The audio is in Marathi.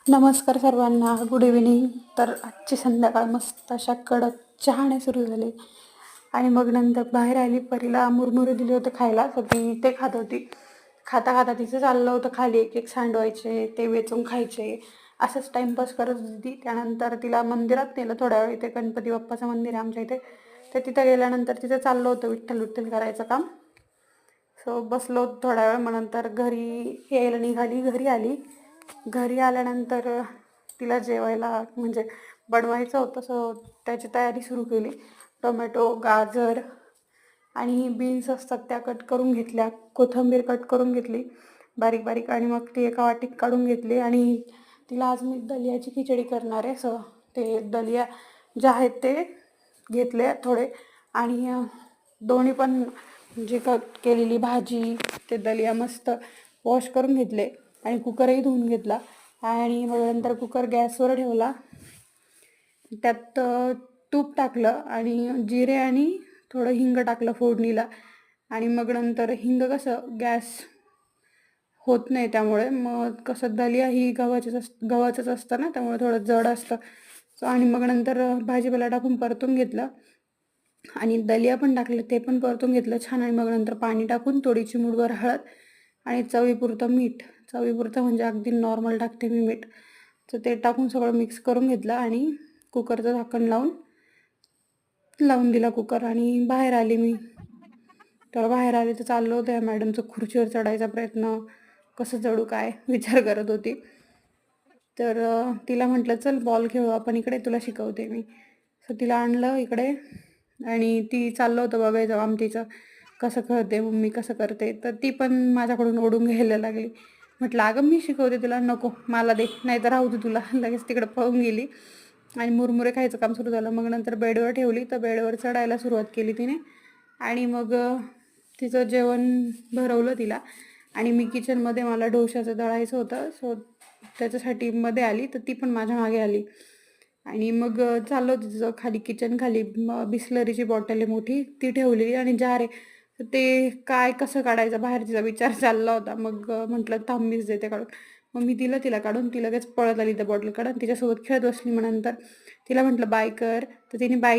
नमस्कार सर्वांना, गुड इव्हिनिंग. तर आजची संध्याकाळ मस्त अशा कडक चहाने सुरू झाली आणि मग नंतर बाहेर आली. परीला मुरमुरे दिले होते खायला, तर ती ते खात होती. खाता खाता तिचं चाललं होतं खाली एक एक सांडवायचे, ते वेचून खायचे, असंच टाईमपास करत होती. त्यानंतर तिला मंदिरात नेलं थोड्या वेळ. इथे गणपती बाप्पाचं मंदिर आहे आमच्या इथे, तर तिथं गेल्यानंतर तिचं चाललं होतं विठ्ठल विठ्ठल करायचं काम. सो बसलो थोडा वेळ, मग नंतर घरी यायला निघाली. घरी आली. घरी आल्यानंतर तिला जेवायला म्हणजे बनवायचं होतं, सो त्याची तयारी सुरू केली. टोमॅटो, गाजर आणि बीन्स असतात त्या कट करून घेतल्या. कोथिंबीर कट करून घेतली बारीक बारीक आणि मग ती एका वाटीत काढून घेतली. आणि तिला आज मी दलियाची खिचडी करणार आहे, सो ते दलिया जे आहेत ते घेतले थोडे. आणि दोन्ही पण जी कट केलेली भाजी, ते दलिया मस्त वॉश करून घेतले आणि कुकरही धुवून घेतला. आणि मग नंतर कुकर गॅसवर ठेवला. त्यात तूप टाकलं आणि जिरे आणि थोडं हिंग टाकलं फोडणीला. आणि मग नंतर हिंग कसं गॅस होत नाही, त्यामुळे मग कसं दलिया ही गव्हाचंच असतं ना, त्यामुळे थोडं जड असतं. सो आणि मग नंतर भाजीपाला टाकून परतून घेतलं आणि दलिया पण टाकलं, ते पण परतून घेतलं छान. आणि मग नंतर पाणी टाकून थोडी चिमूटभर हळद आणि चवीपुरतं मीठ, चवीपुरतं म्हणजे अगदी नॉर्मल टाकते मी मीठ, तर ते टाकून सगळं मिक्स करून घेतलं आणि कुकरचं झाकण लावून दिला कुकर. आणि बाहेर आली मी. तर बाहेर आले तर चाललं होतं या मॅडमचं खुर्चीवर चढायचा प्रयत्न, कसं चढू काय विचार करत होती. तर तिला म्हटलं चल बॉल खेळू आपण इकडे, तुला शिकवते मी. सो तिला आणलं इकडे आणि ती चाललं होतं बघायचं आमटीचं कसं खेळते मम्मी, कसं करते. तर ती पण माझ्याकडून ओढून घ्यायला लागली. म्हटलं अगं मी शिकवते तुला, नको मला दे, नाही तर राहू दे तुला. लगेच तिकडं पळून गेली आणि मुरमुरे खायचं काम सुरू झालं. मग नंतर बेडवर ठेवली, तर बेडवर चढायला सुरुवात केली तिने. आणि मग तिचं जेवण भरवलं तिला. आणि मी किचनमध्ये मला डोशाचं दळायचं होतं, सो त्याच्यासाठी मध्ये आली, तर ती पण माझ्या मागे आली. आणि मग चाललं होतं तिचं खाली किचन खाली बिस्लरीची बॉटल आहे मोठी, ती ठेवलेली आणि जार आहे. तर ते काय कसं काढायचं बाहेर तिचा विचार चालला होता. मग म्हटलं थांब मीच देते काढून. मग मी तिला काढून, ती लगेच पळत आली त्या बॉटल काढून तिच्यासोबत खेळत बसली. मग नंतर तिला म्हटलं बाय कर, तर तिने बाय